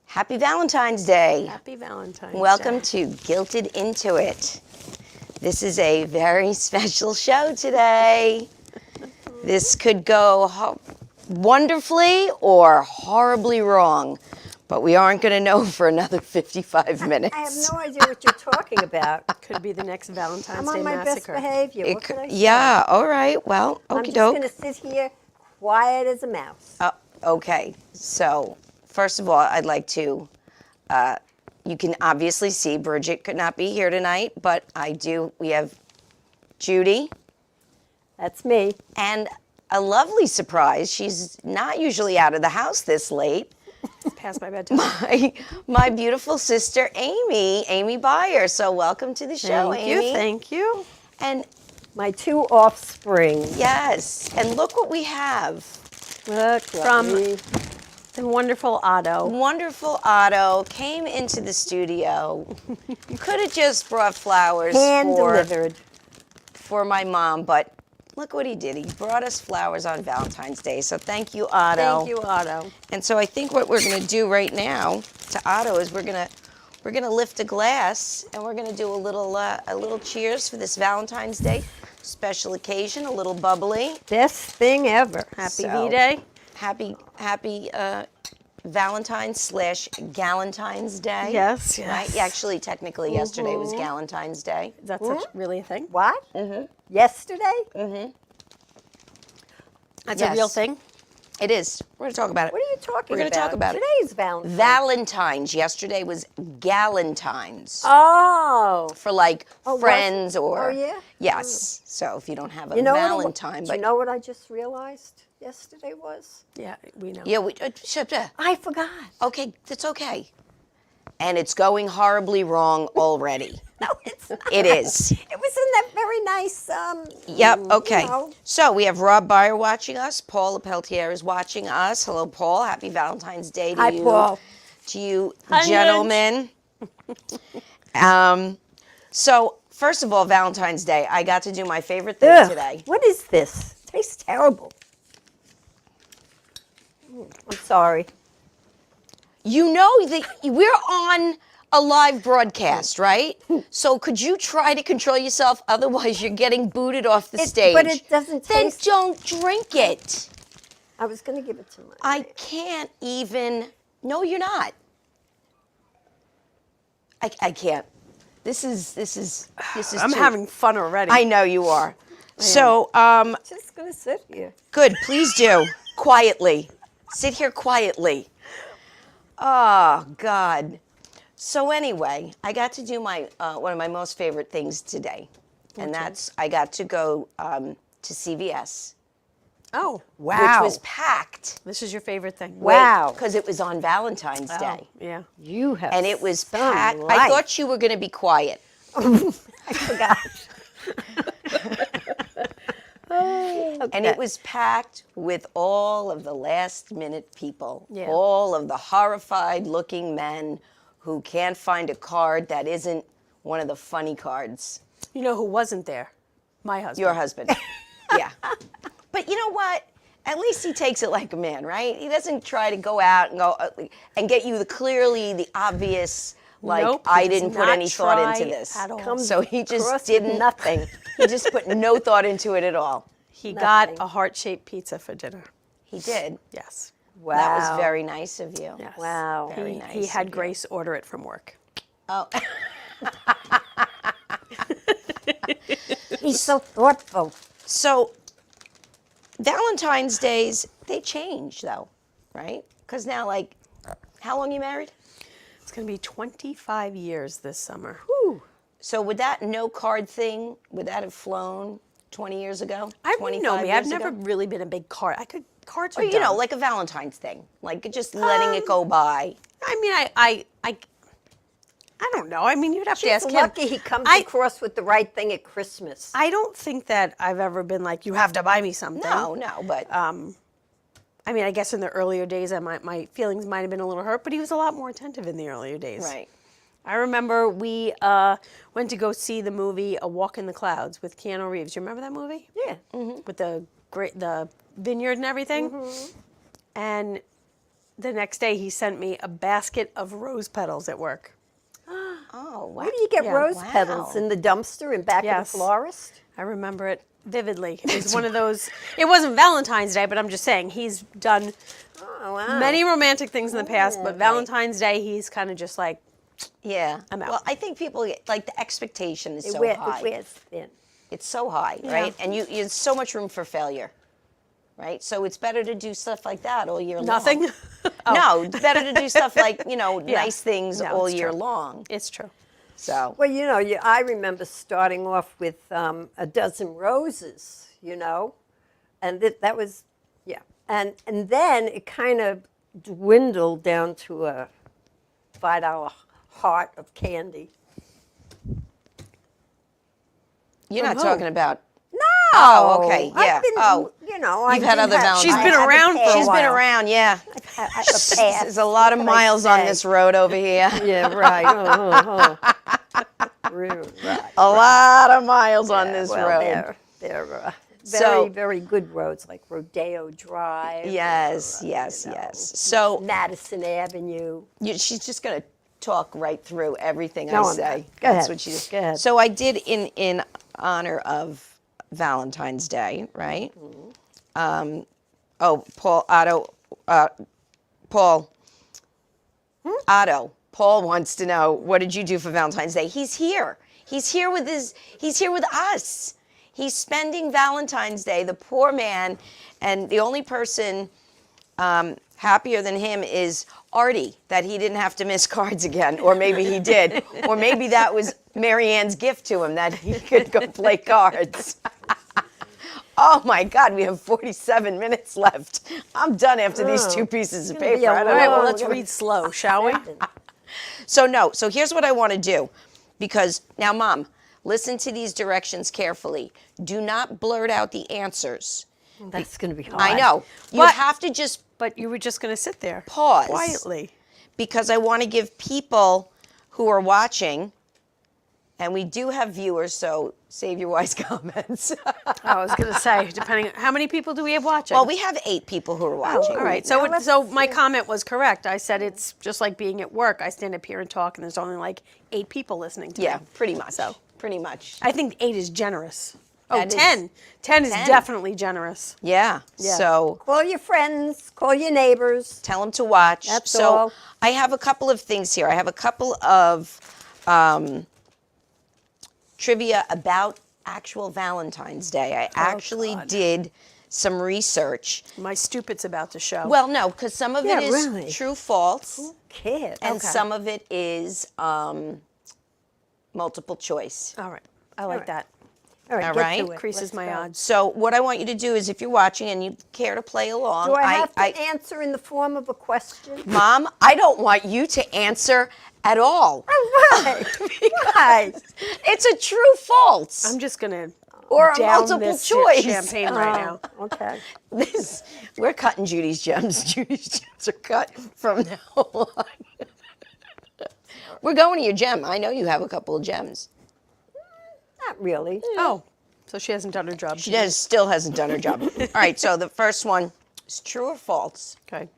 Happy Valentine's Day. Happy Valentine's Day. Welcome to Guilted Into It. This is a very special show today. This could go wonderfully or horribly wrong, but we aren't going to know for another 55 minutes. I have no idea what you're talking about. Could be the next Valentine's I'm Day on my massacre. best behavior. What can I say? Yeah, all right. Well, I'm okie just doke. going to sit here quiet as a mouse. Okay, so first of all, I'd like to, you can obviously see Bridget could not be here tonight, but we have Judy. That's me. And a lovely surprise, she's not usually out of the house this late. It's past my bedtime. My beautiful sister, Amy Byer. So welcome to the show, Amy. Thank you. And My two offspring. yes, and look what we have. Look, From the wonderful Otto. Wonderful Otto came into the studio. Could have just brought flowers hand delivered. for my mom, but look what he did. He brought us flowers on Valentine's Day. So thank you, Otto. Thank you, Otto. And so I think what we're going to do right now to Otto is we're going to lift a glass and we're going to do a little cheers for this Valentine's Day special occasion, a little bubbly. Best thing ever. Happy So, V-Day. Happy Valentine's / Galentine's Day. Yes, Right? Actually, technically, yesterday was Galentine's Day. That's really a thing. What? Mm-hmm. Yesterday? That's Yes. a real thing. It is. We're going to talk about it. What are you talking about? We're going to talk about it. Today's Valentine's. Valentine's. Yesterday was Galentine's. Oh. For like was friends it? or Oh, yeah? Yes. So if you don't have a You know Valentine, do but you know what I just realized yesterday was? Yeah, we know. yeah, I forgot. okay, it's okay. And it's going horribly wrong already. No, it's not. It is. It was in that very nice. Yep. Okay. You know. So we have Rob Byer watching us. Paul LaPeltier is watching us. Hello, Paul. Happy Valentine's Day to Hi, you. Paul. To you, Onions. gentlemen. So first of all, Valentine's Day. I got to do my favorite thing Ugh, today. what is this? It tastes terrible. I'm sorry. You know that we're on a live broadcast, right? So could you try to control yourself? Otherwise, you're getting booted off the stage. But it doesn't Then taste. don't drink it. I was going to give it to my. I can't even. No, you're not. I can't. This is. I'm too- having fun already. I know you are. So, Just going to sit here. good. Please do quietly. Sit here quietly. Oh God. So anyway, I got to do my one of my most favorite things today, and that's I got to go to CVS, Oh, which Wow. was packed. this is your favorite thing. Wow. Because it was on Valentine's Oh, Day, yeah. You have. and it was some packed. I life. thought you were going to be quiet. I forgot. And it was packed with all of the last minute people, Yeah. all of the horrified looking men who can't find a card that isn't one of the funny cards. You know who wasn't there? My husband. Your husband. Yeah. But you know what? At least he takes it like a man, right? He doesn't try to go out and and get you the obvious, like, Nope, he I does didn't put not any thought try into this. at all. Comes So he just across with didn't. nothing. He just put no thought into it at all. He got Nothing. a heart-shaped pizza for dinner. He did. Yes. Wow. That was very nice of you. Yes. Wow. Very He nice had of you. Grace order it from work. Oh. He's so thoughtful. So Valentine's Days, they change though, right? Because now, like, how long you married? It's going to be 25 years this summer. Whew. So would that no card thing, would that have flown 20 years ago? I know 25 me. I've years never ago? really been a big card. Cards are Or, you know, dumb. like a Valentine's thing. Like just letting it go by. I mean, I don't know. I mean, you'd have to She's ask him. lucky he comes across with the right thing at Christmas. I don't think that I've ever been like, you have to buy me something. No, but I mean, I guess in the earlier days, my feelings might have been a little hurt, but he was a lot more attentive in the earlier days. right. I remember we went to go see the movie A Walk in the Clouds with Keanu Reeves. You remember that movie? Yeah. With the vineyard and everything. And the next day he sent me a basket of rose petals at work. Oh, wow. Where do you get Yeah. rose Wow. petals? In the dumpster in back of Yes. the florist? I remember it vividly. It was one of those. It wasn't Valentine's Day, but I'm just saying he's done Oh, wow. many romantic things in the past, but Valentine's Day he's kind of just like, Yeah. I'm out. Well, I think people get, like, the expectation is It so wears, high. it wears thin. It's so high, right? And there's so much room for failure, right? So it's better to do stuff like that all year long. nothing. No, it's better to do stuff like, Yeah. nice things No, all it's year true. long. It's true. So, Well, I remember starting off with a dozen roses, and that was, yeah. And then it kind of dwindled down to a $5 heart of candy. you're not who? talking about. No. Oh, okay, yeah. I've been, Oh. I've had other Valentines. She's been I have a around for a past. She's been while. around, yeah. I have a past. There's a lot of What can I miles on say? this road over here. Yeah, right. Rude, right. A lot of miles on this Well, road. they're very, So- very good roads like Rodeo Drive. Yes, or, yes, yes. So Madison Avenue. she's just going to talk right through everything No, I I'm say. not. Go That's ahead. what she does. Go ahead. So I did in honor of Valentine's Day, right? Mm-hmm. Paul wants to know, what did you do for Valentine's Day? He's here. He's here with us. He's spending Valentine's Day, the poor man, and the only person happier than him is Artie, that he didn't have to miss cards again, or maybe he did, or maybe that was Marianne's gift to him, that he could go play cards. Oh my God, we have 47 minutes left. I'm done after these two pieces of gonna be paper. a I don't All right, know. well, Oh, let's we're gonna- read slow, shall we? So here's what I want to do, because now, Mom, listen to these directions carefully. Do not blurt out the answers. That's going to be hard. I know. You But- have to just But you were just going to sit there. Pause. Quietly. because I want to give people who are watching, and we do have viewers, so save your wise comments. I was going to say, depending, how many people do we have watching? Well, we have 8 people who are watching. All right. Now So, let's so my comment was correct. I said it's just like being at work. I stand up here and talk, and there's only like 8 people listening to Yeah, me. pretty much. So. Pretty much. I think 8 is generous. Oh, That is- 10. 10 is 10. definitely generous. Yeah. Yeah. So Call your friends, call your neighbors. tell them to watch. That's so all. I have a couple of things here. I have a couple of trivia about actual Valentine's Day. I actually God. did some research. My stupid's about to show. Well, no, because some of Yeah, it is really. true, false, Kid. and Okay. some of it is multiple choice. all right. I like right. that. All right, All get right. to it. Increases Let's my go. odds. So what I want you to do is, if you're watching and you care to play along, Do I have to answer in the form of a question? Mom, I don't want you to answer at all. Why? Why? It's a true false. I'm just going to Or a down multiple this choice. champagne right now. Oh, okay. We're cutting Judy's gems. Judy's gems are cut from now on. We're going to your gem. I know you have a couple of gems. Not really. Oh, so she hasn't done her job. She still hasn't done her job. All right, so the first one is true or false. Okay.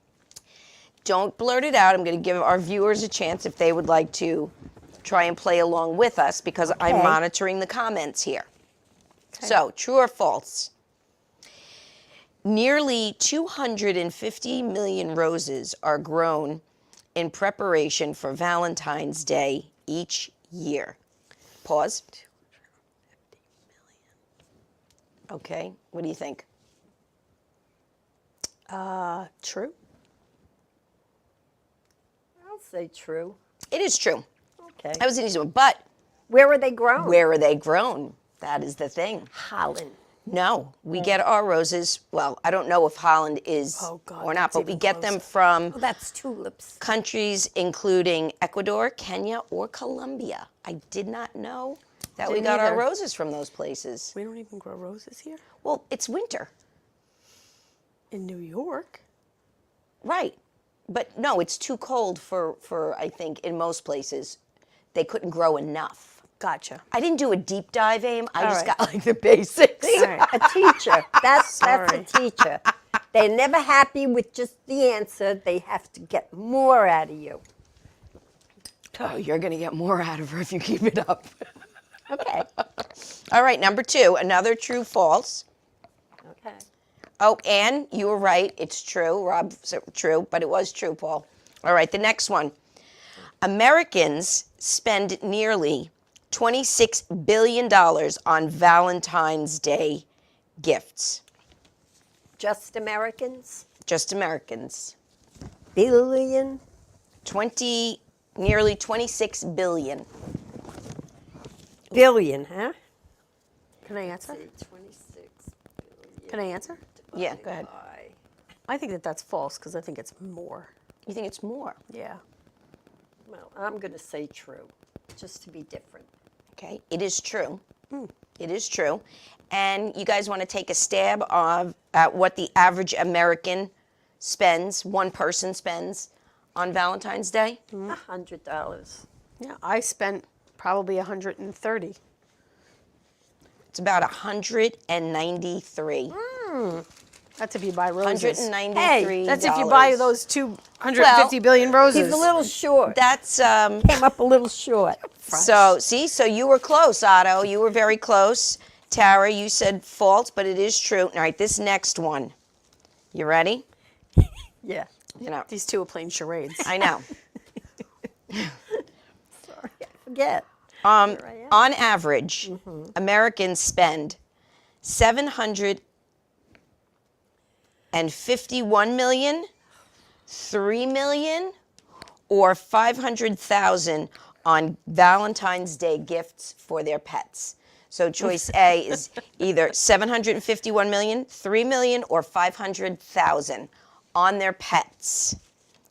Don't blurt it out. I'm going to give our viewers a chance if they would like to try and play along with us, because I'm Okay. monitoring the comments here. So, true or false? Nearly 250 million roses are grown in preparation for Valentine's Day each year. Pause. Okay, what do you think? True. I'll say true. It is true. Okay. That was an easy one. But Where are they grown? where are they grown? That is the thing. Holland. No, we get our roses. Well, I don't know if Holland is Oh, God, or not, that's but we even get them closer. from Oh, that's tulips. countries including Ecuador, Kenya, or Colombia. I did not know that we Didn't got our either. roses from those places. We don't even grow roses here Well, it's winter, in New York. right? But no, it's too cold for I think in most places they couldn't grow enough. Gotcha. I didn't do a deep dive, Aim. I All just right. got like the basics. All right. A teacher. That's a Sorry. teacher. They're never happy with just the answer. They have to get more out of you. Oh, you're going to get more out of her if you keep it up. Okay. All right, number 2, another true false. Okay. Oh, and you were right. It's true. Rob said true, but it was true, Paul. All right, the next one. Americans spend nearly $26 billion on Valentine's Day gifts. Just Americans? Just Americans. Billion? Nearly 26 billion. Billion, huh? Can I answer? 26 billion. Can I answer? Yeah, go ahead. I think that that's false because I think it's more. You think it's more? Yeah. Well, I'm going to say true, just to be different. Okay, it is true. It is true. And you guys want to take a stab at what the average American spends, one person spends on Valentine's Day? $100. Yeah, I spent probably 130. It's about 193. That's if you buy roses. $193. Hey, That's if you buy those 250 Well, billion roses. He's a little short. That's Came up a little short. so you were close, Otto. You were very close. Tara, you said false, but it is true. All right, this next one. You ready? Yeah. You know, These two are playing charades. I know. Sorry, I forget. On average, Americans spend 751 million, 3 million, or 500,000 on Valentine's Day gifts for their pets. So choice A is either 751 million, 3 million, or 500,000 on their pets.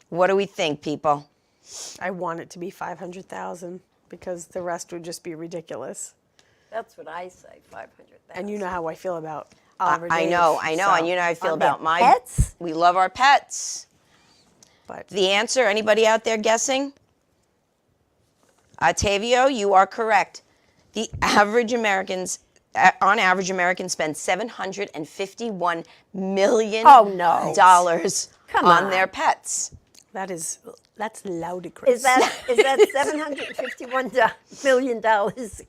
What do we think, people? I want it to be 500,000 because the rest would just be ridiculous. That's what I say, 500,000. And you know how I feel about Oliver I Dave, know, so- and you know how I feel On their about my pets? We love our pets. But The answer, anybody out there guessing? Tavio, you are correct. The average Americans, on average, Americans spend $751 million Oh, no. Come on on. their pets. that's ludicrous. Is that $751 million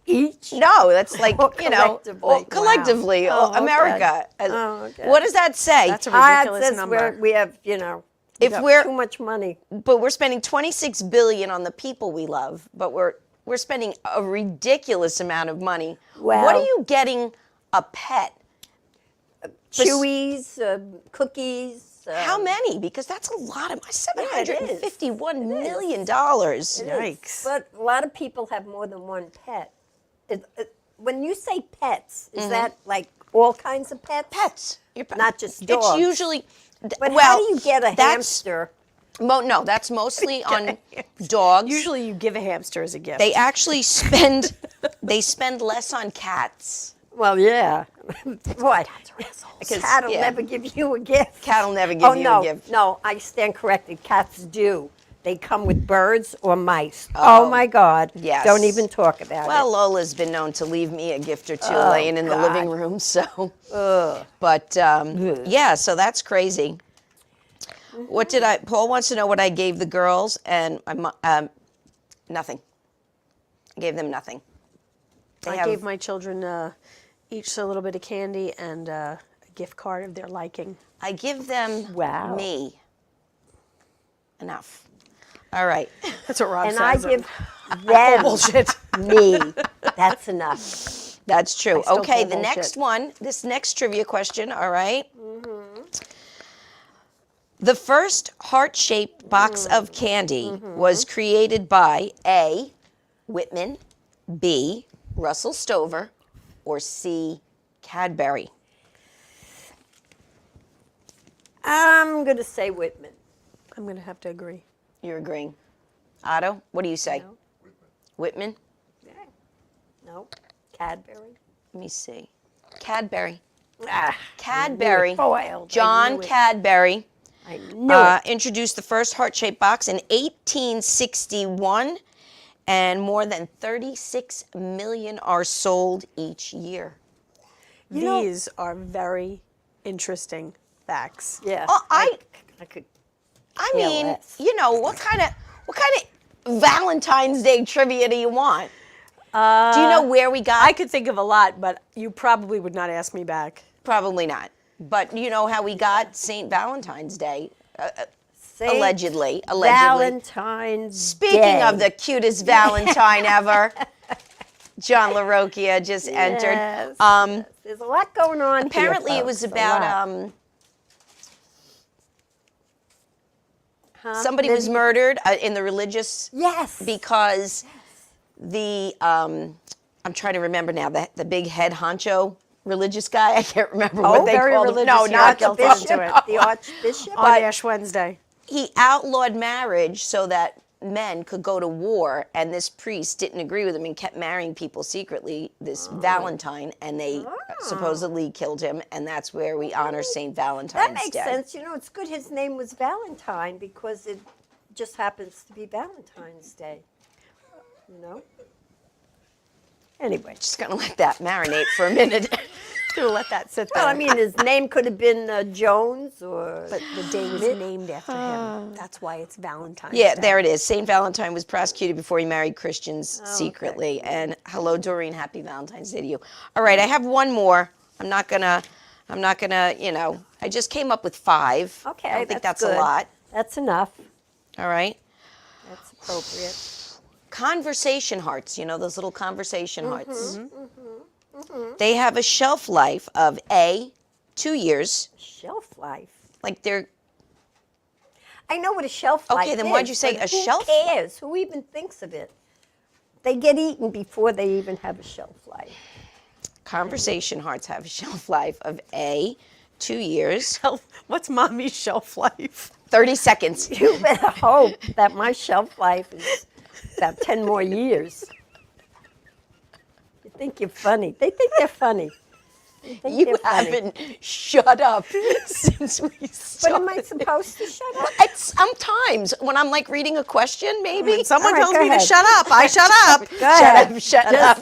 each? No, that's like, Or collectively. collectively. Collectively, Oh, okay. America. Oh, okay. What does that say? That's a It ridiculous says number. we have, If got we're- too much money. But we're spending 26 billion on the people we love, but we're spending a ridiculous amount of money. Well- What are you getting a pet? Chewies, cookies. How many? Because that's a lot of it is. $751 million dollars. Yikes. But a lot of people have more than one pet. When you say pets, is that like all kinds of pets? Pets. Your pet- Not just dogs. It's usually. But how do you get a that's- hamster? No, that's mostly on dogs. Usually you give a hamster as a gift. They actually spend less on cats. Well, yeah. What? A cat will yeah. never give you a gift. Cat will never give you a gift. No, I stand corrected. Cats do. They come with birds or mice. Oh my God. yes. Don't even talk about Well, it. Lola's been known to leave me a gift or two laying in the God. living room. So, but yeah, so that's crazy. What did Paul wants to know what I gave the girls, and nothing. I gave them nothing. I gave my children each a little bit of candy and a gift card of their liking. I give them Wow. me. Enough. All right. That's what Rob And says. I give them bullshit. me. That's enough. That's true. still Okay, pull the bullshit. next one, this next trivia question, all right? The first heart-shaped box of candy was created by A, Whitman, B, Russell Stover, or C, Cadbury. I'm going to say Whitman. I'm going to have to agree. You're agreeing. Otto, what do you say? No. Whitman? Yeah. No. Cadbury. Let me see. Cadbury. Ah, Cadbury. foiled. I John knew it. Cadbury I knew it. introduced the first heart-shaped box in 1861, and more than 36 million are sold each year. You know- These are very interesting. facts. Yeah. Oh, I could. mean, less. you know, what kind of Valentine's Day trivia do you want? Do you know where we got? I could think of a lot, but you probably would not ask me back. Probably not. But you know how we got St. Valentine's Day? Saint Allegedly. Valentine's Speaking Day. of the cutest Valentine ever, John LaRocchia just entered. Yes, yes. There's a lot going on Apparently here, it was folks, a about lot. somebody was murdered in the religious Yes. because the I'm trying to remember now the big head honcho religious guy. I can't remember what they very called him. religious. No, You're not not guilty the into it. The Archbishop. On Ash Wednesday. He outlawed marriage so that men could go to war, and this priest didn't agree with him and kept marrying people secretly, this Valentine, and they supposedly killed him, and that's where we honor St. Valentine's That makes Day. sense. You know, it's good his name was Valentine because it just happens to be Valentine's Day. You know? Anyway. Just gonna let that marinate for a minute. To let that sit there. Well, I mean, his name could have been Jones or... but the day was named after him. That's why it's Valentine's Yeah, Day. there it is. St. Valentine was prosecuted before he married Christians secretly. And hello, Doreen. Happy Valentine's Day to you. All right, I have one more. I'm not gonna, you know, I just came up with 5. Okay, I don't think that's good. a lot. That's enough. All right. That's appropriate. Conversation hearts, you know, those little conversation hearts. They have a shelf life of 2 years. Shelf life. Like they're, I know what a shelf life is. Okay, then why'd you say but a shelf Who cares? Who even thinks of it? They get eaten before they even have a shelf life. conversation hearts have a shelf life of 2 years. What's mommy's shelf life? 30 seconds. You better hope that my shelf life is about 10 more years. You think you're funny. They think they're funny. They think You they're funny. haven't shut up since we But started. am I supposed to shut up? It's sometimes when I'm like reading a question, maybe. When someone All right, tells go me ahead. to shut up, I shut up. Go ahead. Shut up.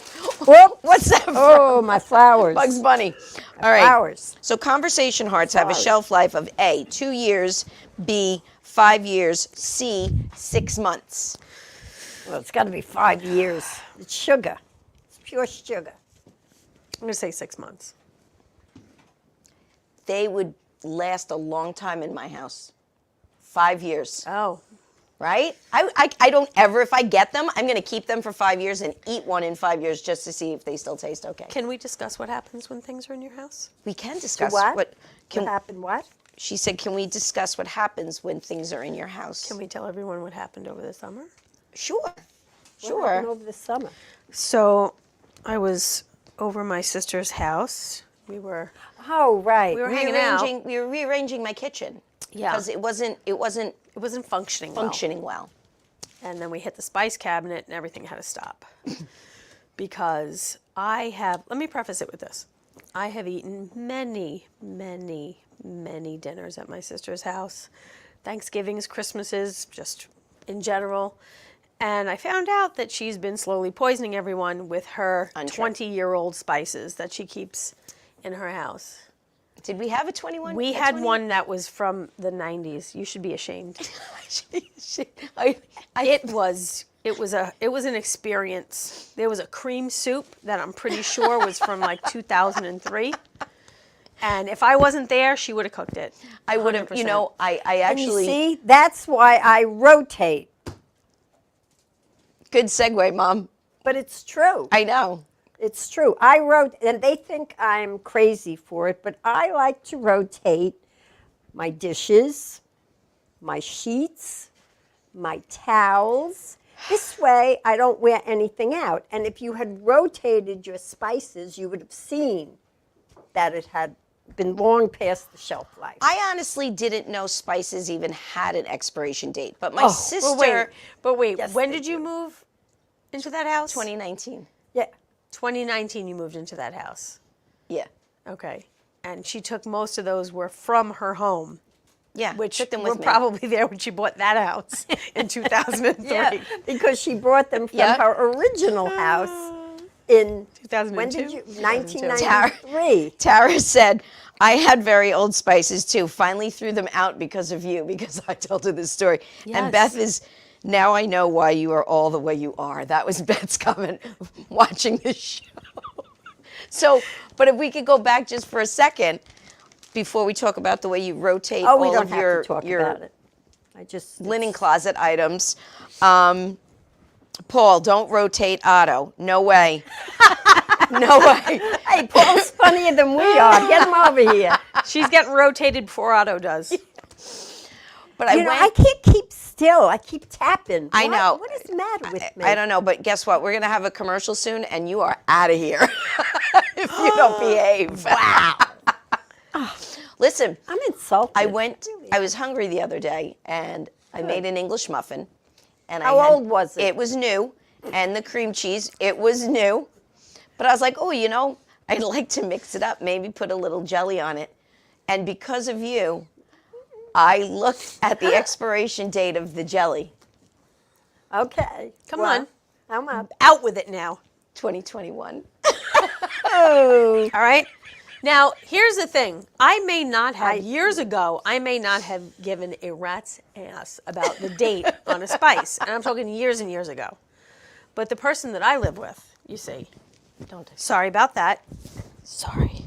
Whoop. What's that from? Oh, my flowers. Bugs Bunny. All right. Flowers. So conversation hearts have a Flowers. shelf life of A, 2 years, B, 5 years, C, 6 months. Well, it's got to be 5 years. It's sugar. It's pure sugar. I'm going to say 6 months. They would last a long time in my house. 5 years, Oh. right? I don't ever, if I get them, I'm going to keep them for 5 years and eat one in 5 years just to see if they still taste okay. Can we discuss what happens when things are in your house? We can discuss What? what happened? What? she said, can we discuss what happens when things are in your house? Can we tell everyone what happened over the summer? Sure. What Sure. happened over the summer? So I was over my sister's house. We were Oh, right. We were hanging out. We were rearranging my kitchen. Yeah. Because it wasn't It wasn't functioning well. functioning well. And then we hit the spice cabinet and everything had to stop. Because let me preface it with this. I have eaten many, many, many dinners at my sister's house. Thanksgivings, Christmases, just in general. And I found out that she's been slowly poisoning everyone with her Untrue. 20-year-old spices that she keeps in her house. Did we have a 21? We a had 20? one that was from the 90s. You should be ashamed. It was an experience. There was a cream soup that I'm pretty sure was from like 2003. And if I wasn't there, she would have cooked it. I would have, 100%. I And you actually, see, that's why I rotate. good segue, Mom. But it's true. I know. It's true. I wrote, and they think I'm crazy for it, but I like to rotate my dishes, my sheets, my towels. This way, I don't wear anything out. And if you had rotated your spices, you would have seen that it had been long past the shelf life. I honestly didn't know spices even had an expiration date, but my sister, But wait, Yes, when they did you move into that house? 2019. Yeah. 2019 you moved into that house. Yeah. Okay. And she took most of those were from her home, Yeah. which took them were with me. probably there when she bought that house in 2003. Yeah, because she brought them from Yeah. her original house in 2002? When did you? 2002. 1993. Tara said, I had very old spices too. Finally threw them out because of you, because I told her this story. And Yes. Beth is, now I know why you are all the way you are. That was Beth's comment watching the show. So, but if we could go back just for a second before we talk about the way you rotate Oh, we all don't of have your, to talk your about it. I just linen closet items. Paul, don't rotate Otto. No way. No way. Hey, Paul's funnier than we are. Get him over here. She's getting rotated before Otto does. But You know, I can't keep still. I keep tapping. I know. What is the matter with me? I don't know, but guess what? We're going to have a commercial soon, and you are out of here if you don't behave. Wow. Listen, I'm insulted. I was hungry the other day, and I made an English muffin. And How old was it? It was new, and the cream cheese, it was new. But I was like, oh, you know, I'd like to mix it up, maybe put a little jelly on it. And because of you, I looked at the expiration date of the jelly. Okay. Come on. I'm up. Out with it now. 2021. Oh. All right. Now, here's the thing. I may not have, years ago, I may not have given a rat's ass about the date on a spice. And I'm talking years and years ago. But the person that I live with, you see, sorry about that. Sorry.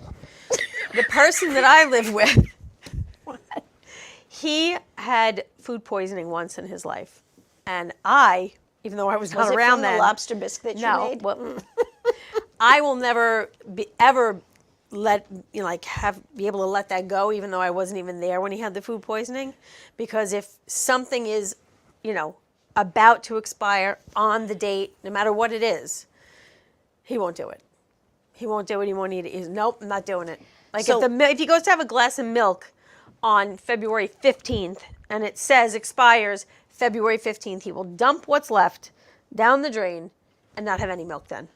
The person that I live with, he had food poisoning once in his life. And I, even though I was not Was it around from then. the lobster bisque that you No. made? Well, I will never ever let be able to let that go, even though I wasn't even there when he had the food poisoning, because if something is, about to expire on the date, no matter what it is, he won't do it. He won't do it. He won't eat it. Nope, I'm not doing it. Like So- if he goes to have a glass of milk on February 15th and it says expires February 15th, he will dump what's left down the drain and not have any milk then.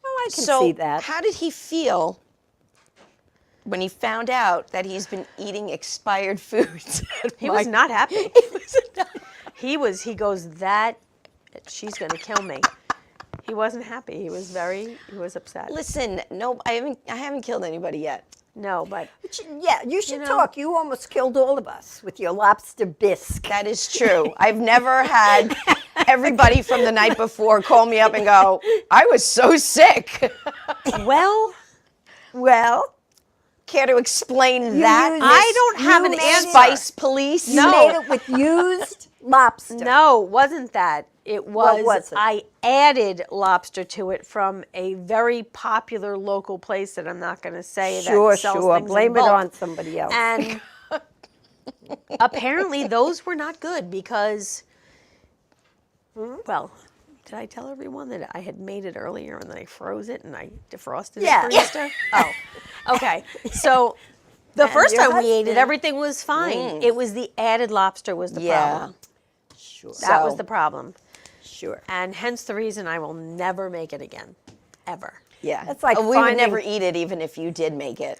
Oh, I can So see that. how did he feel when he found out that he's been eating expired foods? He was not happy. He goes, she's going to kill me. He wasn't happy. He was upset. Listen, no, I haven't killed anybody yet. No, but Yeah, you should know? talk. You almost killed all of us with your lobster bisque. That is true. I've never had everybody from the night before call me up and go, I was so sick. well, Care to explain that? used- I don't have You an made answer. Spice police? You No. made it with used lobster. No, wasn't that. It was, What was it? I added lobster to it from a very popular local place that I'm not going to say Sure, that sells sure. things in Blame it bulk. on somebody else. And apparently those were not good because, well, did I tell everyone that I had made it earlier and then I froze it and I defrosted Yeah. it for Easter? Oh, okay. So the first your time we ate it, husband. everything was fine. It was the added lobster was the Yeah. problem. Sure. That was So- the problem. Sure. And hence the reason I will never make it again. Ever. Yeah. That's like we would finding- never eat it even if you did make it.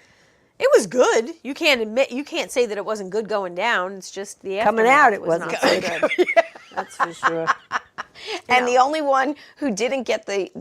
It was good. You can't say that it wasn't good going down. It's just the Coming aftermath out, it was wasn't not so good. That's for sure. And the only one who didn't get the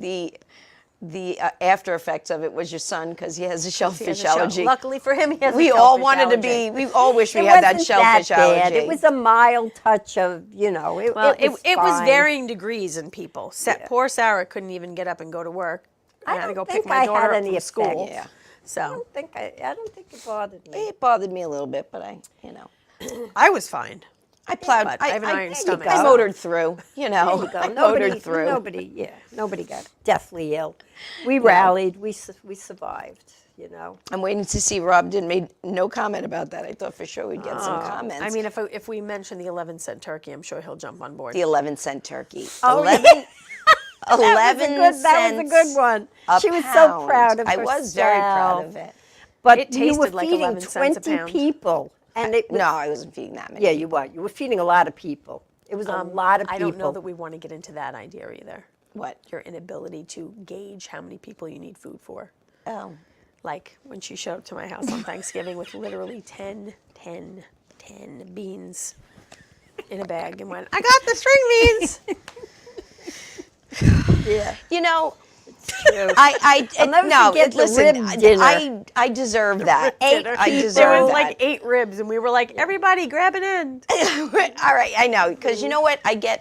after effects of it was your son because he has a He shellfish has a shell- allergy. Luckily for him, he has a We all shellfish wanted to allergy. be. We all wish we It had that wasn't shellfish that bad. allergy. It was a mild touch of, Well, it was was varying degrees in people. Poor Sarah couldn't even get up and go to work. I had to go don't pick think my I daughter had up any from school. effect. Yeah. So I don't think it bothered me. It bothered me a little bit, but I was fine. I plowed. But I have an iron there you stomach. go. I motored through. There you go. I Nobody, motored through. nobody got deathly ill. We rallied. We survived. I'm waiting to see. Rob made no comment about that. I thought for sure we'd get some comments. I mean, if we mention the 11-cent turkey, I'm sure he'll jump on board. the 11-cent turkey. Oh, 11 that was a good one. a She was so pound. proud of I herself. was very proud of it. But It you were tasted like feeding 11 cents a 20 pound. people, and it was, No, I wasn't feeding that many. yeah, you were. You were feeding a lot of people. It was a lot of people. I don't know that we want to get into that idea either. What? Your inability to gauge how many people you need food for. Oh. Like when she showed up to my house on Thanksgiving with literally 10 beans in a bag and went, I got the string beans. Yeah. You know, I'll never no, forget the listen, rib dinner. I deserve that. Dinner. I deserve There was that. like 8 ribs, and we were like, everybody grab an end. All right, I know, because you know what? I go,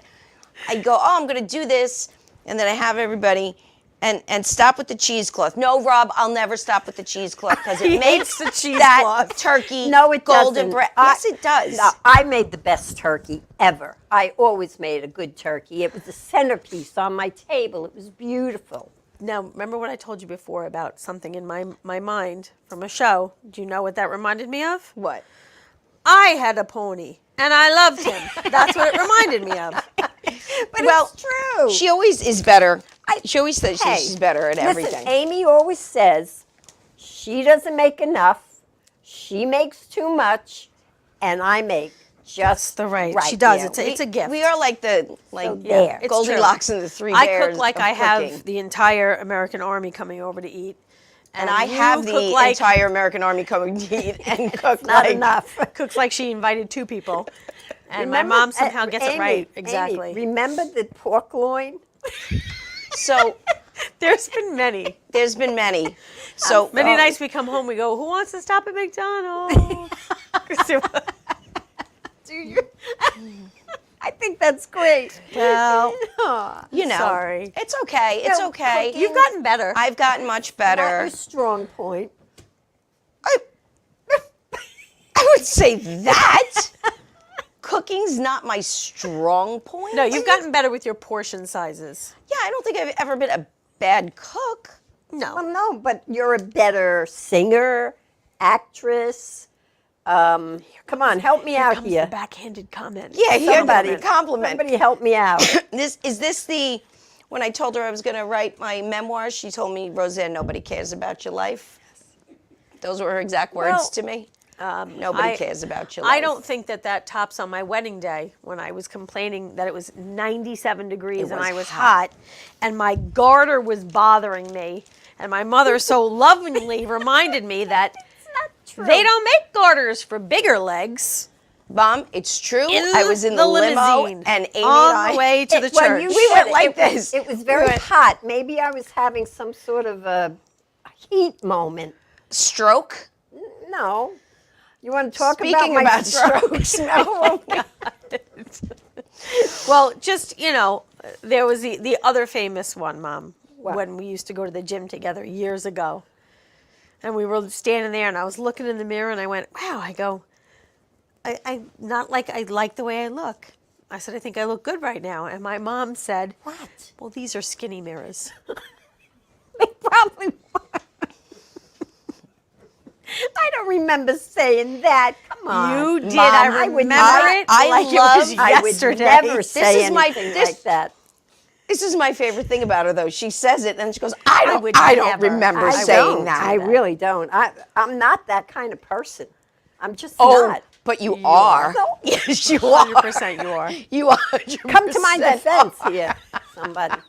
oh, I'm going to do this, and then I have everybody, and stop with the cheesecloth. No, Rob, I'll never stop with the cheesecloth, because He it makes hates the that cheesecloth. turkey No, it golden doesn't. brown. Yes, it does. No, I made the best turkey ever. I always made a good turkey. It was the centerpiece on my table. It was beautiful. Now, remember what I told you before about something in my mind from a show? Do you know what that reminded me of? What? I had a pony, and I loved him. That's what it reminded me of. But Well, it's true. She always is better. She always says she's better at listen, everything. Amy always says she doesn't make enough, she makes too much, and I make just The right. right. She does. Yeah, It's a gift. We are like the there. It's Goldilocks true. and the Three I Bears. cook like of I have cooking. the entire American Army coming over to eat. And I you have cook the like- entire American Army coming to eat and cook not like enough. Cooks like she invited 2 people. And Remember, my mom somehow gets Amy, it right. Amy, Exactly. remember the pork loin? So There's been many. there's been many. So Many nights we come home, we go, who wants to stop at McDonald's? Do you? I think that's great. well, Aw, you know, Sorry. it's okay. It's No, okay. cooking- You've gotten better. I've gotten much not better. your strong point. I would say that. Cooking's not my strong point. No, you've gotten better with your portion sizes. Yeah, I don't think I've ever been a bad cook. No. Well, no, but you're a better singer, actress. Come on, help me out Comes here. the backhanded comment. Yeah, here, Somebody, compliment. Somebody help me out. This the when I told her I was going to write my memoirs, she told me, Rosanne, nobody cares about your life. Those were her exact words Well, to me. Nobody cares about your life. I don't think that tops on my wedding day when I was complaining that it was 97 degrees and was I was hot and my garter was bothering me. And my mother so lovingly reminded me that True. they don't make garters for bigger legs. Mom, it's true. In I was in the limo limousine and Amy on and I the way to the When church. you We said went it, like it was- this. It was very hot. Maybe I was having some sort of a heat moment. stroke. No. You want to talk Speaking about my about strokes, no. Well, just, there was the other famous one, Mom, What? when we used to go to the gym together years ago. And we were standing there and I was looking in the mirror and I went, wow, I not like I like the way I look. I said, I think I look good right now. And my mom said, What? well, these are skinny mirrors. They probably were. I don't remember saying that. Come on. You did. Mom, I I would remember not- it I like love- it was I would yesterday. never say is my- anything this- like that. This is my favorite thing about her, though. She says it, and she goes, "I don't never. remember I saying don't. that." I really don't. I'm not that kind of person. I'm just oh, not. but you are. No. Yes, you are. 100% you are. You are. Come to my 100% defense here, somebody.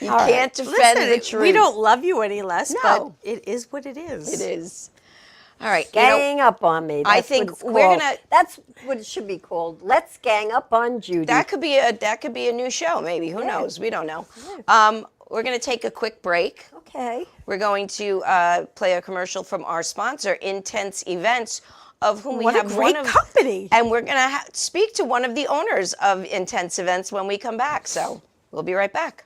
You All right. can't defend Listen, the truth. we don't love you any less, but No. it is what it is. It is. All right. you know, Gang up on me. I That's think what it's we're called. gonna- That's what it should be called. Let's gang up on Judy. that could be a new show, maybe. Who knows? We don't know. We're going to take a quick break. Okay. We're going to play a commercial from our sponsor, Intense Events, of whom What we a have great one of, company. and we're going to speak to one of the owners of Intense Events when we come back. So we'll be right back.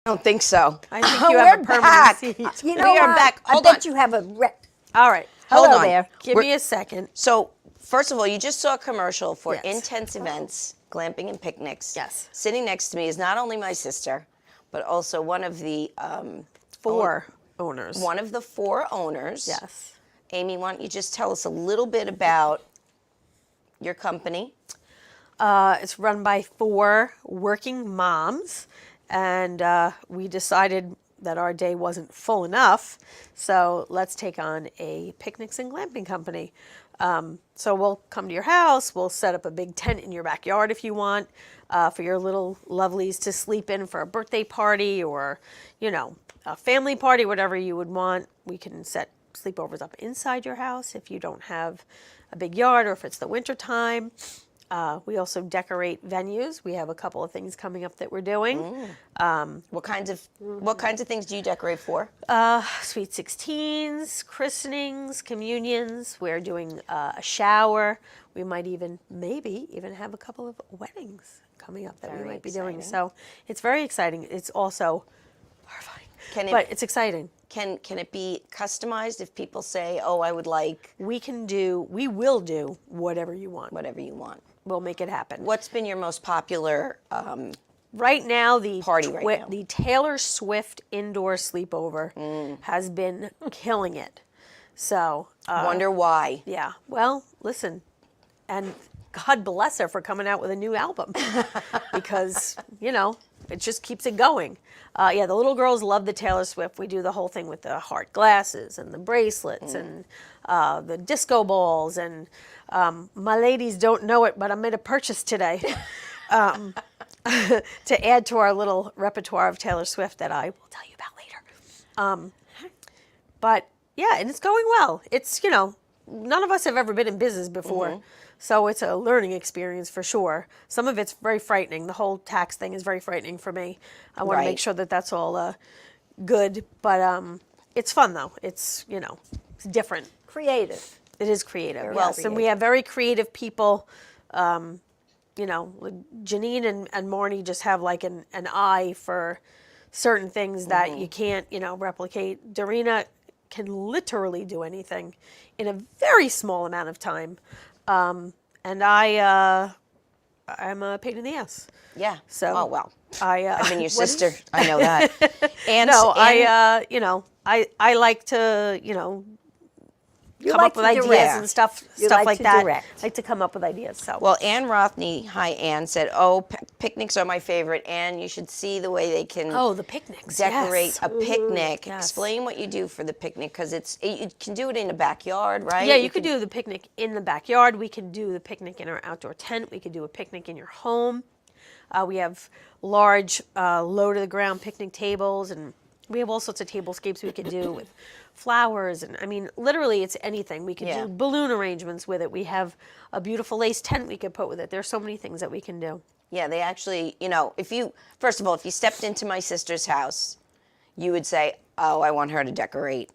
I don't think so. I think you have a permanent seat. You know We are what? back. I Hold bet on. you have a All right. Hold Hello on. there. Give We're- me a second. So, first of all, you just saw a commercial for Yes. Intense Events, Glamping and Picnics. Yes. Sitting next to me is not only my sister, but also one of the 4 owners. one of the 4 owners. Yes. Amy, why don't you just tell us a little bit about your company? It's run by 4 working moms, and we decided that our day wasn't full enough, so let's take on a picnics and glamping company. So we'll come to your house, we'll set up a big tent in your backyard if you want, for your little lovelies to sleep in for a birthday party or, a family party, whatever you would want. We can set sleepovers up inside your house if you don't have a big yard or if it's the winter time. We also decorate venues. We have a couple of things coming up that we're doing. What kinds of things do you decorate for? Sweet 16s, christenings, communions. We're doing a shower. We might maybe even have a couple of weddings coming up that we Very might be doing. exciting. So it's very exciting. It's also horrifying, but it's exciting. Can it be customized if people say, "Oh, I would like We will do whatever you want. whatever you want"? We'll make it happen. What's been your most popular? Right now, the Party right now. the Taylor Swift indoor sleepover has been killing it. So Wonder why? yeah, well, listen, and God bless her for coming out with a new album because it just keeps it going. Yeah, the little girls love the Taylor Swift. We do the whole thing with the heart glasses and the bracelets and the disco balls. And my ladies don't know it, but I made a purchase today to add to our little repertoire of Taylor Swift that I will tell you about later. But yeah, and it's going well. It's, none of us have ever been in business before. So it's a learning experience for sure. Some of it's very frightening. The whole tax thing is very frightening for me. I want to Right. make sure that that's all good. But it's fun, though. It's, it's different. Creative. It is creative. Very Yes, and we creative. have very creative people. Janine and Marnie just have like an eye for certain things that you can't, replicate. Darina can literally do anything in a very small amount of time. And I'm a pain in the ass. Yeah. So oh well. I've been your sister. I know that. And No, and I like to, come like up with to ideas direct. and stuff You stuff like like to that. direct. I like to come up with ideas. So Well, Ann Rothney, hi Ann, said, "Oh, picnics are my favorite. Ann, you should see the way they can the picnics. decorate yes. a picnic. Yes. Explain what you do for the picnic, because you can do it in a backyard, right? Yeah, you could do the picnic in the backyard. We can do the picnic in our outdoor tent. We could do a picnic in your home. We have large, low-to-the-ground picnic tables, and we have all sorts of tablescapes we could do with flowers. And I mean, literally, it's anything. We could Yeah. do balloon arrangements with it. We have a beautiful lace tent we could put with it. There's so many things that we can do. Yeah, they actually, first of all, if you stepped into my sister's house, you would say, "Oh, I want her to decorate,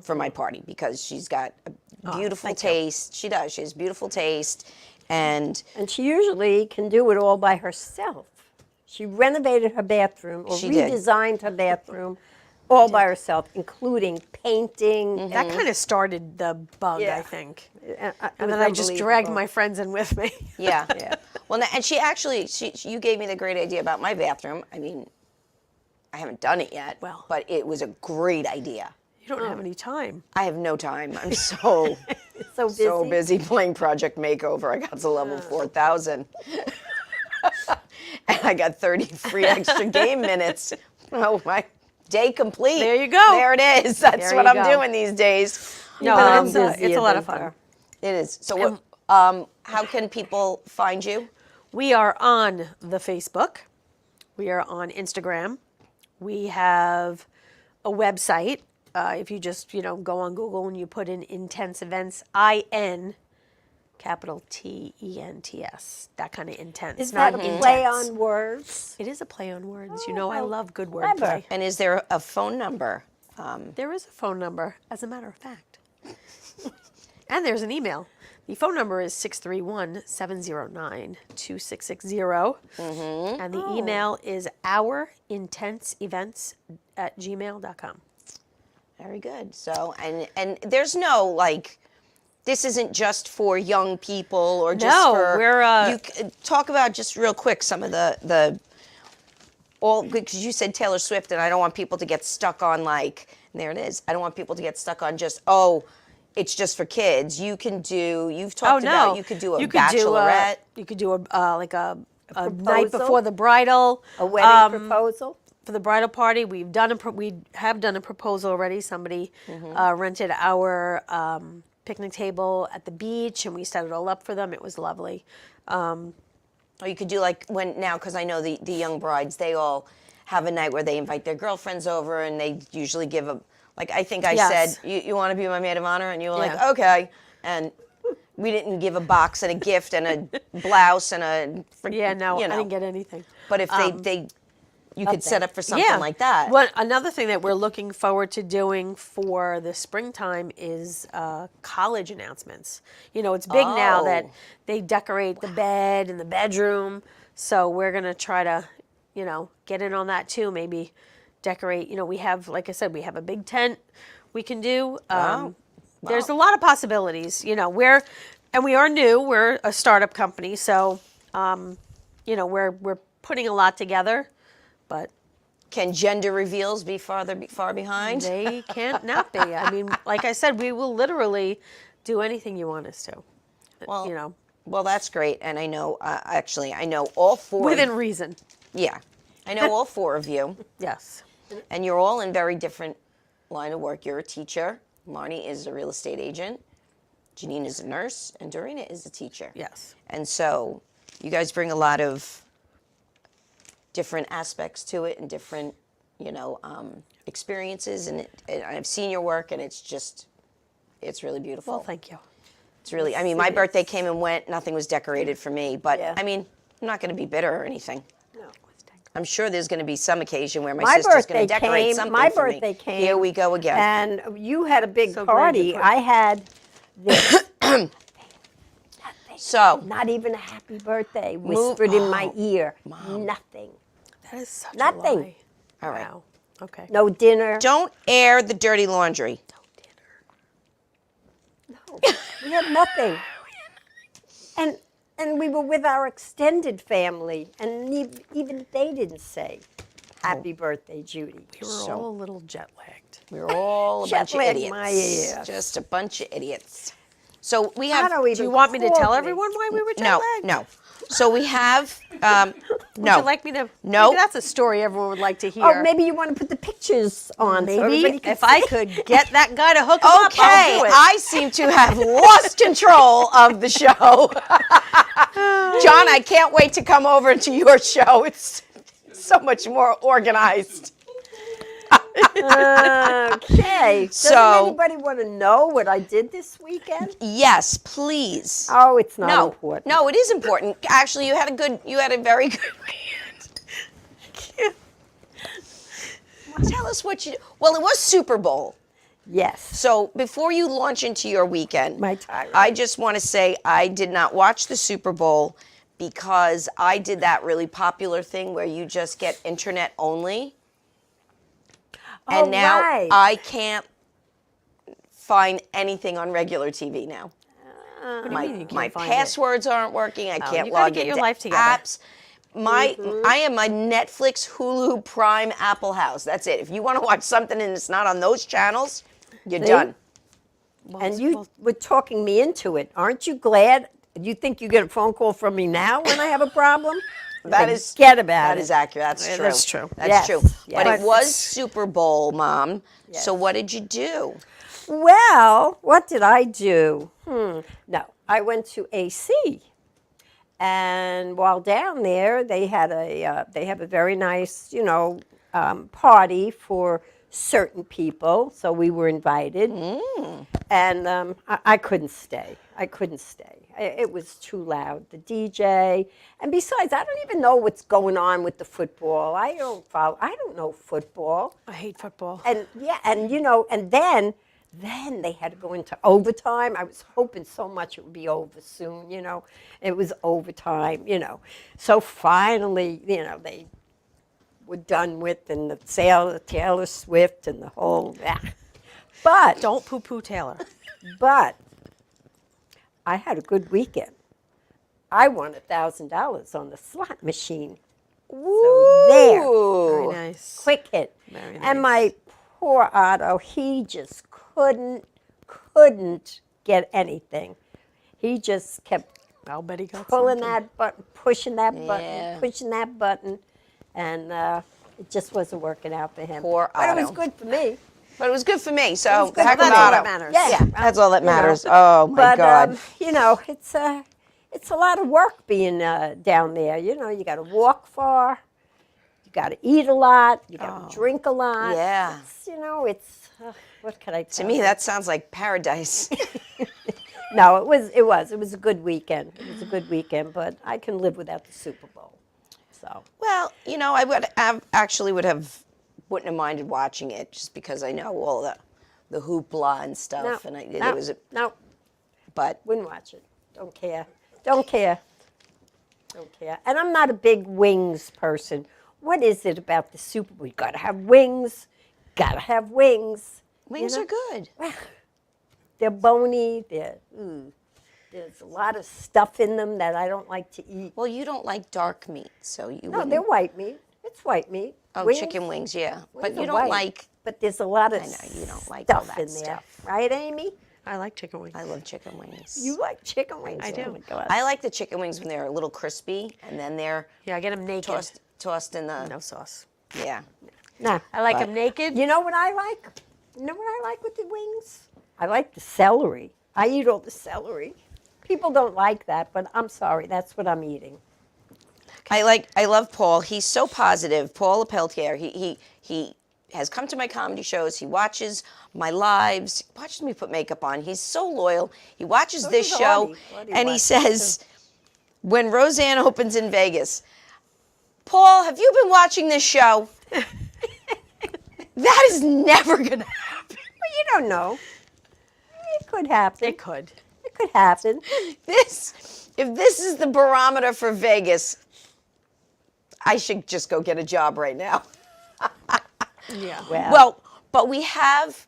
for my party," because she's got a beautiful thank you. taste. She does. She has beautiful taste, and And she usually can do it all by herself. She renovated her bathroom or She did. redesigned her bathroom all by herself, including painting. That kind of started the bug, Yeah. I think. And And then I just dragged my friends in with me. yeah. Yeah. Well, and you gave me the great idea about my bathroom. I mean, I haven't done it yet, Well. but it was a great idea. You don't have any time. I have no time. I'm so so busy. so busy playing Project Makeover. I got to level 4,000. And I got 30 free extra game minutes. Oh, my day complete. There you go. There it is. That's There what you I'm go. doing these days. No, I'm it's a busier lot of than fun. her. It is. So what, how can people find you? We are on the Facebook. We are on Instagram. We have a website. If you just, go on Google and you put in Intense Events, IN, capital TENTS, that kind of intense. Is not that a intense. play on words? It is a play on words. Oh, I how love good clever. wordplay. And is there a phone number? There is a phone number, as a matter of fact. And there's an email. The phone number is 631-709-2660. And the email is ourintenseevents@gmail.com. Very good. So, and there's no like, this isn't just for young people or just No, for. we're, Talk about just real quick some of the all, because you said Taylor Swift, and I don't want people to get stuck on like, and there it is. I don't want people to get stuck on just, oh, it's just for kids. You can do. You've talked about you could do a bachelorette. You could do a like a night proposal? before the bridal. A wedding proposal? For the bridal party, we have done a proposal already. Somebody rented our picnic table at the beach, and we set it all up for them. It was lovely. Or you could do like because I know the young brides, they all have a night where they invite their girlfriends over, and they usually give a, like I think I Yes. said, you want to be my maid of honor, and you were like, Yeah. okay, and we didn't give a box and a gift and a blouse and a Yeah, no, you I know. didn't get anything. But if they you could set up for something Yeah. like that. Well, another thing that we're looking forward to doing for the springtime is college announcements. You know, it's big now that Oh. they decorate the bed and the bedroom. So we're going to try to, get in on that too. Maybe decorate, we have, like I said, we have a big tent we can do. Wow. There's a lot of possibilities. We are new. We're a startup company. So, we're putting a lot together. But Can gender reveals be far behind? they can't not be. I mean, like I said, we will literally do anything you want us to. Well, well, that's great, and I know actually I know all four. Within reason. Yeah, I know all four of you, Yes. and you're all in very different line of work. You're a teacher. Marnie is a real estate agent. Janine is a nurse, and Dorina is a teacher. Yes. And so you guys bring a lot of different aspects to it and different, experiences. And I've seen your work, and it's really beautiful. Well, thank you. It's really, I mean, my birthday came and went. Nothing was decorated for me. But, Yeah. I mean, I'm not going to be bitter or anything. No. I'm sure there's going to be some occasion where my My sister's going birthday to decorate came. something My for me. birthday came. Here we go again. And you had a big So glad you party. put- I had this. So, Not even a happy birthday whispered in my ear. Nothing. That is such Nothing. a lie. all right. Wow. Okay. No dinner. Don't air the dirty laundry. We had nothing. And we were with our extended family, and even they didn't say, "Happy birthday, Judy." We were all a little jet lagged. We're all a Jet bunch of lag idiots. my ass. Just a bunch of idiots. So we I have. don't even Do you want me to call tell me. everyone why we were jet No, lagged? no. So we have. No. Would you like me to? No. Maybe that's a story everyone would like to hear. Oh, maybe you want to put the pictures on. so everybody Maybe can if I see. could get that guy to hook 'em up, Okay, I'll do it. I seem to have lost control of the show. John, I can't wait to come over to your show. It's so much more organized. Okay. So- Doesn't anybody want to know what I did this weekend? Yes, please. Oh, it's not No, important. no, it is important. Actually, you had a very good weekend. Tell us what you. Well, it was Super Bowl. Yes. So before you launch into your weekend, My tirade. I just want to say I did not watch the Super Bowl because I did that really popular thing where you just get internet only. And Oh, now right. I can't find anything on regular TV now. What do you My mean you can't my find it? passwords aren't working. I can't you gotta log get your into life together. apps. I am a Netflix, Hulu, Prime, Apple house. That's it. If you want to watch something and it's not on those channels, you're See? done. And you were talking me into it. Aren't you glad? You think you get a phone call from me now when I have a problem? Forget about that it. is accurate. That's Yeah, true. that's true. That's Yes, true. yes. But it was Super Bowl, Mom. Yes. So what did you do? Well, what did I do? No, I went to AC, and while down there, they have a very nice, party for certain people. So we were invited, and I couldn't stay. It was too loud. The DJ, and besides, I don't even know what's going on with the football. I don't know football. I hate football. And and then they had to go into overtime. I was hoping so much it would be over soon, It was overtime, So finally, they were done with, and the sale of Taylor Swift and the whole, But Don't poo-poo Taylor. But I had a good weekend. I won $1,000 on the slot machine. So there, Very Ooh. nice. quick hit. Very And nice. my poor Otto, he just couldn't get anything. He just kept I'll bet he got pulling something. that button, pushing that Yeah. button, pushing that button, and it just wasn't working out for him. Poor But it was Otto. good for me. But it was good for me. So was good heck for of me. That's all Otto. that matters. Yeah, That's all that you know. matters. Oh my But God. you know, it's a lot of work being down there. You know, you got to walk far, you got to eat a lot, you got to drink a lot. Yeah. It's, you know, it's what can I To tell me, you? that sounds like paradise. No, it was a good weekend. It was a good weekend, but I can live without the Super Bowl. So Well, you know, I wouldn't have minded watching it just because I know all the hoopla and stuff, and it was. But wouldn't watch it. Don't care. Don't care. Don't care. And I'm not a big wings person. What is it about the Super Bowl? You gotta have wings. Gotta have wings. wings know? are good. They're bony. There's a lot of stuff in them that I don't like to eat. Well, you don't like dark meat, so you No, wouldn't. they're white meat. It's white meat. Oh, Wings, chicken wings, yeah. But wings you are don't white. like. But there's a lot of I know, you don't like all stuff that in there, stuff. right, Amy? I like chicken wings. I love chicken wings. You like chicken wings? I do. Oh my God. I like the chicken wings when they're a little crispy and then they're Yeah, I get them naked. tossed in the. No sauce. Yeah. No, I like But- them naked. You know what I like? You know what I like with the wings? I like the celery. I eat all the celery. People don't like that, but I'm sorry. That's what I'm eating. I love Paul. He's so positive. Paul LePeltier. He has come to my comedy shows. He watches my lives. He watches me put makeup on. He's so loyal. He watches this does show, Audie. Audie and he watches says, when Rosanne opens in Vegas, Paul, have you been watching this show? That is never gonna happen. Well, you don't know. It could happen. It could. It could happen. If this is the barometer for Vegas, I should just go get a job right now. Yeah. Well, but we have,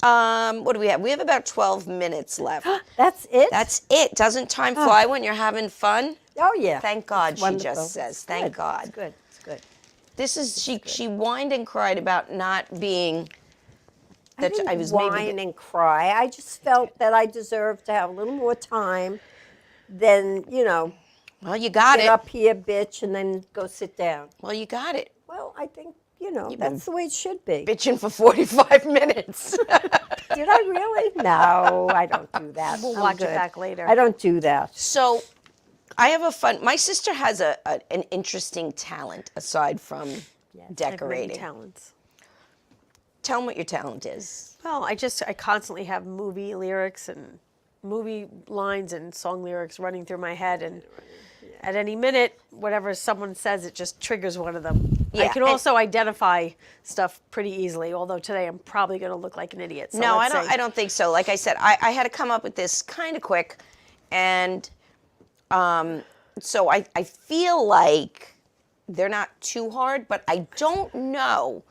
what do we have? We have about 12 minutes left. That's it? That's it. Doesn't time fly when you're having fun? Oh, yeah. Thank God, It's she wonderful. just says. It's Thank good. God. It's good. It's good. This is, she whined and cried about not being, that I I didn't was whine maybe, and cry. I just felt that I deserved to have a little more time than, you know, well, you got get it. up here, bitch, and then go sit down. Well, you got it. Well, I think, you know, been that's the way it should be. Bitching for 45 minutes. Did I really? No, I don't do that. We'll I'm watch it good. back later. I don't do that. So, I have my sister has an interesting talent aside from I have many decorating. talents. Tell them what your talent is. Well, I constantly have movie lyrics and movie lines and song lyrics running through my head, and at any minute, whatever someone says, it just triggers one of them. I Yeah, can and- also identify stuff pretty easily, although today I'm probably going to look like an idiot. So No, let's I don't. see. I don't think so. Like I said, I had to come up with this kind of quick, and so I feel like they're not too hard, but I don't know.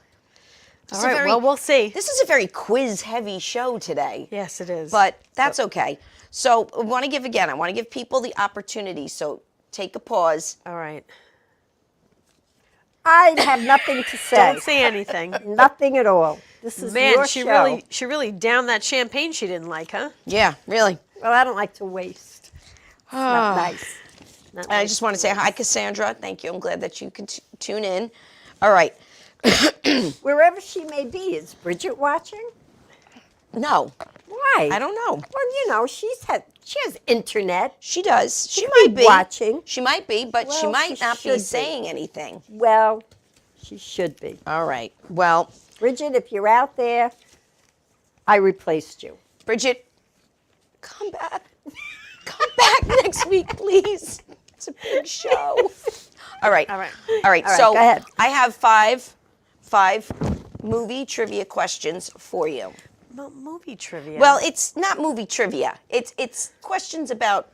All right, well, we'll see. This is a very quiz-heavy show today. Yes, it is. But that's okay. So I want to give people the opportunity. So take a pause. All right. I have nothing to say. Don't say anything. Nothing at all. This is Man, your she show. really downed that champagne she didn't like, huh? Yeah, really. Well, I don't like to waste. It's not nice. Not And I nice. just want to say hi, Cassandra. Thank you. I'm glad that you could tune in. All right. Wherever she may be, is Bridget watching? No, Why? I don't know. Well, you know, she has internet. She does. She could might be be watching. She might be, but she Well, might she not should be be. saying anything. Well, she should be. All right. Well, Bridget, if you're out there, I replaced you. Bridget, come back. Come back next week, please. It's a big show. All right. All right. All right. All right, So go ahead. I have five movie trivia questions for you. Well, movie trivia. Well, it's not movie trivia. It's questions about.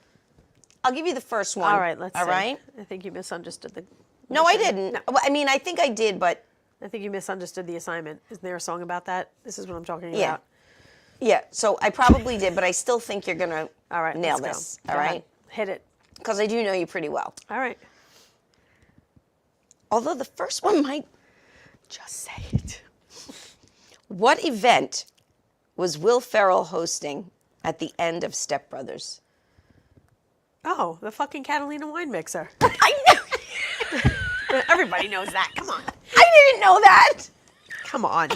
I'll give you the first one. all right, let's All see. right. I think you misunderstood the. No, I didn't. Well, I mean, I think I did, but I think you misunderstood the assignment. Isn't there a song about that? This is what I'm talking Yeah. about. Yeah, so I probably did, but I still think you're going to All right, nail let's this. go. All Go right? ahead. Hit it. Because I do know you pretty well. All right. Although the first one might. Just say it. What event was Will Ferrell hosting at the end of Step Brothers? Oh, the fucking Catalina wine mixer. I knew. Everybody knows that. Come on. I didn't know that. Come on.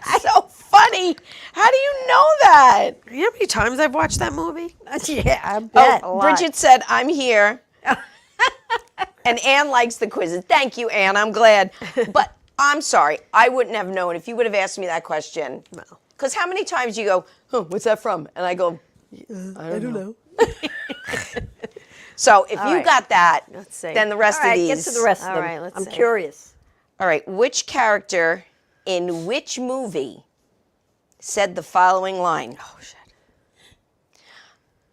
That's so funny. How do you know that? You know how many times I've watched that movie? Yeah, I bet. Oh, Bridget said, I'm here. And Anne likes the quizzes. Thank you, Anne. I'm glad. But I'm sorry. I wouldn't have known if you would have asked me that question. No. Because how many times you go, what's that from? And I go, I don't know. So if you right. got that, Let's see. then the rest All right, of get these. to the rest of All them. right, let's I'm see. curious. All right. Which character in which movie said the following line? Oh, shit.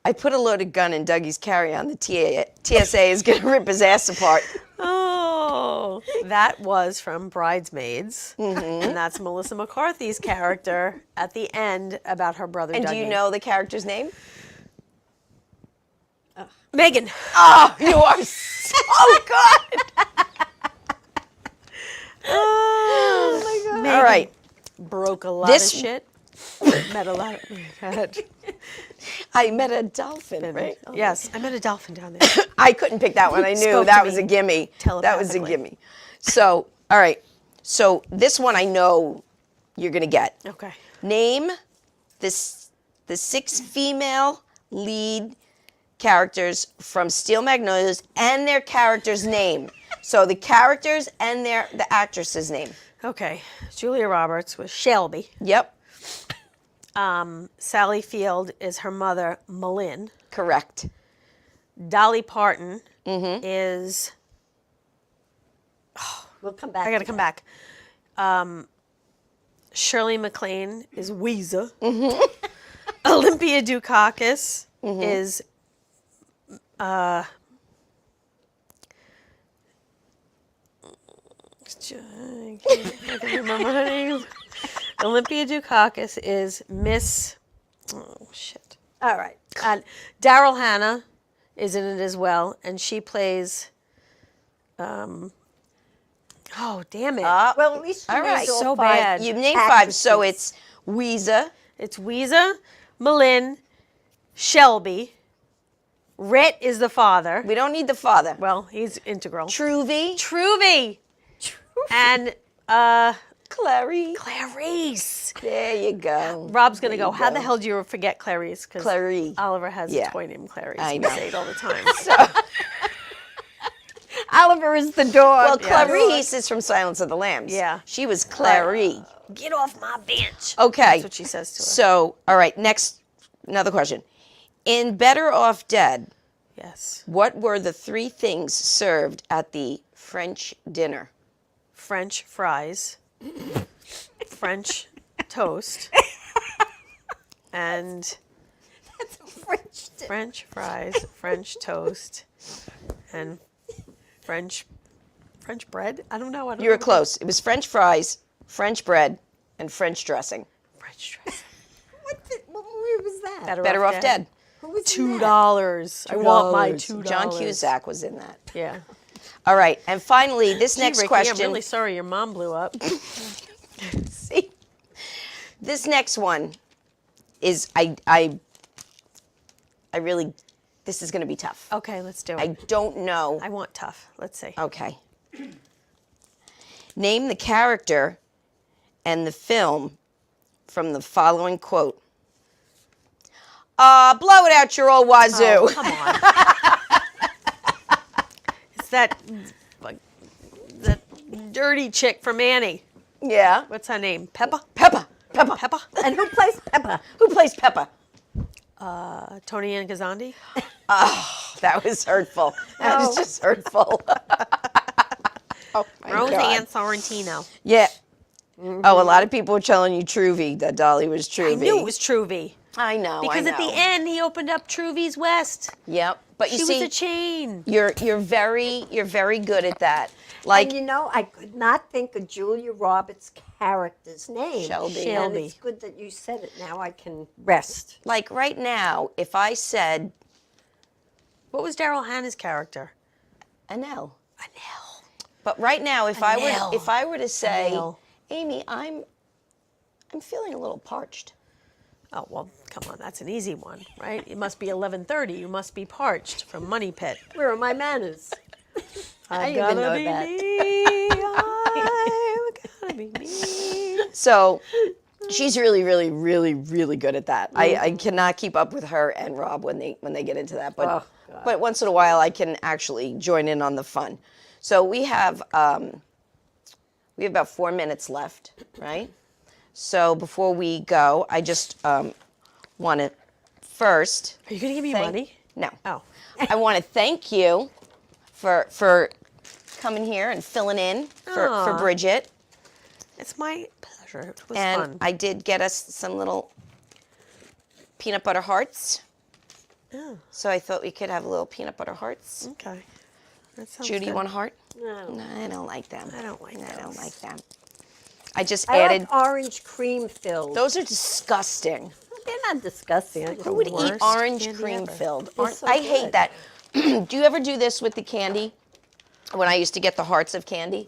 I put a loaded gun in Dougie's carry-on. The TSA is going to rip his ass apart. Oh, that was from Bridesmaids. And that's Melissa McCarthy's character at the end about her brother And Dougie. do you know the character's name? Megan. Oh, you are so good. Oh, my God. All right. Broke a lot This- of shit. Met a lot of... I met a dolphin, right? Yes, I met a dolphin down there. I couldn't pick that one. I knew Spoke that to was me a gimme. That was a telepathically. gimme. So, all right. So this one I know you're going to get. Okay. Name the 6 female lead characters from Steel Magnolias and their character's name. So the characters and the actress's name. Okay. Julia Roberts was Shelby. Yep, Sally Field is her mother, Malin. correct. Dolly Parton is... We'll come back. I gotta come back. Shirley MacLaine is Weezer. Olympia Dukakis is I can't remember her name. Olympia Dukakis is Miss. Oh shit! All right. And Daryl Hannah is in it as well, and she plays. Oh damn it! Well, at least you All named right. So five bad. You've named 5, so actresses. it's Weezer. It's Weezer, Malin, Shelby. Rhett is the father. We don't need the father. Well, he's integral. Truvy. Truvy. And Clary. Clarice. There you go. Rob's gonna There go. you How go. the hell do you forget Clarice? Because Clary. Oliver has Yeah. a toy named Clarice. I We know. say it all the time. Oliver is the dog. Well, Clarice is from Silence of the Lambs. Yeah. She was Clary. Get off my bench. Okay. That's what she says to her. So, all right, next, another question. In Better Off Dead, Yes. what were the 3 things served at the French dinner? French fries, French toast, and That's a French. French fries, French toast, and French bread. I don't know. I don't You were know. close. It was French fries, French bread, and French dressing. French dressing. What movie was that? Better Off Dead. Who was in that? $2. I want my $2. John Cusack was in that. Yeah. All right, and finally, this Gee, next Ricky, question. I'm really sorry your mom blew up. See, this next one is I really, this is going to be tough. Okay, let's do it. I don't know. I want tough. Let's see. Okay. Name the character and the film from the following quote. Blow it out your old wazoo. Oh, come on. It's that dirty chick from Annie. Yeah. What's her name? Peppa? Peppa. Peppa? And who plays Peppa? Who plays Peppa? Tony Ann Gazandi? That was hurtful. That was just hurtful. Oh my Roseanne God. Sorrentino. Yeah. Oh, a lot of people were telling you Truvy, that Dolly was Truvy. I knew it was Truvy. I know. Because I at the know. end, he opened up Truvy's West. Yep. But you She see, was a chain. you're very good at that. Like And you know, I could not think of Julia Roberts' character's name. Shelby. And Shelby. it's good that you said it. Now I can rest. like right now, if I said What was Daryl Hannah's character? Anel, Anel. but right now, if Anel. I were to say, Anel. Amy, I'm feeling a little parched. Oh, well, come on. That's an easy one, right? It must be 11:30. You must be parched from Money Pit. Where are my manners? I Gotta even know be that. me. I gotta be me. So she's really good at that. I cannot keep up with her and Rob when they get into that. But Oh, God. but once in a while I can actually join in on the fun. So we have about 4 minutes left, right? So before we go, I just want to first Are you gonna give me thank- money? No. Oh. I want to thank you for coming here and filling in for Aw. Bridget. It's my pleasure. It was And fun. I did get us some little peanut butter hearts. Oh, So I thought we could have little peanut butter hearts. okay. That sounds Judy, you good. want a heart? No. No, I don't like them. I don't like I don't those. like them. I just I added. like orange cream filled. Those are disgusting. They're not disgusting. I just Who would eat worst orange candy cream ever. filled? They're so I hate good. that. Do you ever do this with the candy? When I used to get the hearts of candy,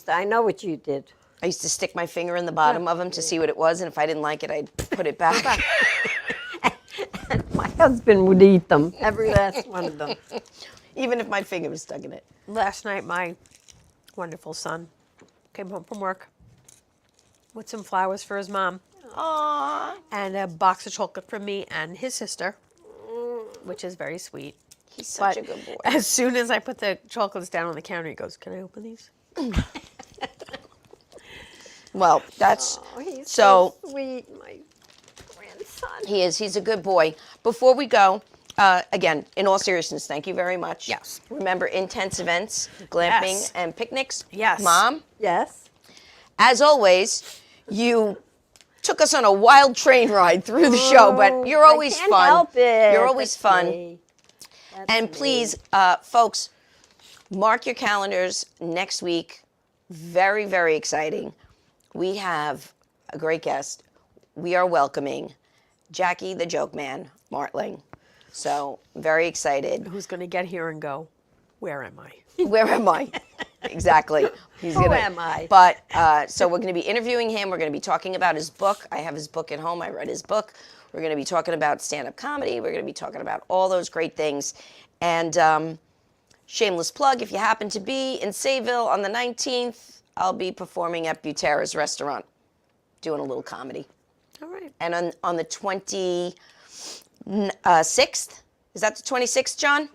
I know what you did. I used to stick my finger in the bottom of them to see what it was, and if I didn't like it, I'd put it back. My husband would eat them, every last one of them. Even if my finger was stuck in it. Last night, my wonderful son came home from work with some flowers for his mom Aww. and a box of chocolate from me and his sister, which is very sweet. He's such But a good boy. as soon as I put the chocolates down on the counter, he goes, "Can I open these?" Well, that's Oh, he's so so sweet, my grandson. he is. He's a good boy. Before we go, again, in all seriousness, thank you very much. Yes. Remember intense events, glamping, Yes. and picnics. Yes. Mom, Yes. as always, you took us on a wild train ride through the show, but you're always I can't fun. help it. You're always That's fun. me. That's And me. please, folks, mark your calendars next week. Very, very exciting. We have a great guest. We are welcoming Jackie the Joke Man Martling. So, very excited. Who's going to get here and go, "Where am I?" Where am I? Exactly. He's Who gonna, am I? But, so we're going to be interviewing him. We're going to be talking about his book. I have his book at home. I read his book. We're going to be talking about stand-up comedy. We're going to be talking about all those great things. And shameless plug, if you happen to be in Sayville on the 19th, I'll be performing at Butera's Restaurant, doing a little comedy. All right. And on the 26th, is that the 26th, John?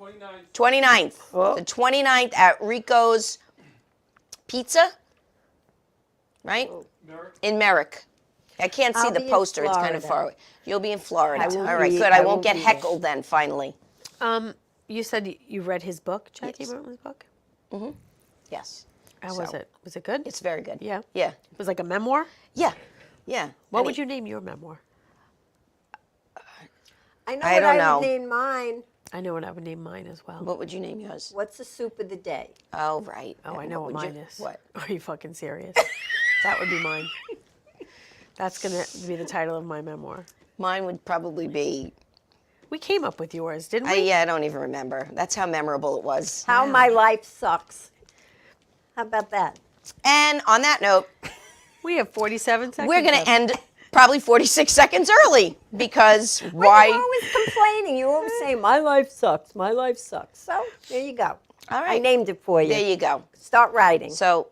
29th. Oh. The 29th at Rico's Pizza, right? In Merrick. I can't see I'll the be in poster. It's kind of Florida. far away. You'll be in Florida. I will All right, be- good. I I won't will get be there. heckled then, finally. You said you read his book, Jackie Yes. Martlin's book? Yes. How was So, it? Was it good? It's very good. Yeah. Yeah. It was like a memoir? Yeah. Yeah. What would you name your memoir? I know I what don't I know. would name mine. I know what I would name mine as well. What would you name yours? What's the soup of the day? Oh, right. Oh, I And know what would you- mine is. What? Are you fucking serious? That would be mine. That's going to be the title of my memoir. Mine would probably be, We came up with yours, didn't we? yeah, I don't even remember. That's how memorable it was. How my life sucks. How about that? And on that note, We have 47 seconds. we're going left. to end probably 46 seconds early because You're why? always complaining. You always say, my life sucks. My life sucks. So there you go. All I right. named it for you. There you go. Start writing. So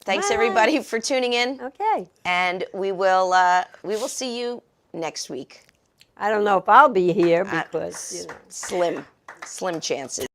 thanks Bye. everybody for tuning in, Okay. and we will see you next week. I don't know if I'll be here because, you know. Slim chances.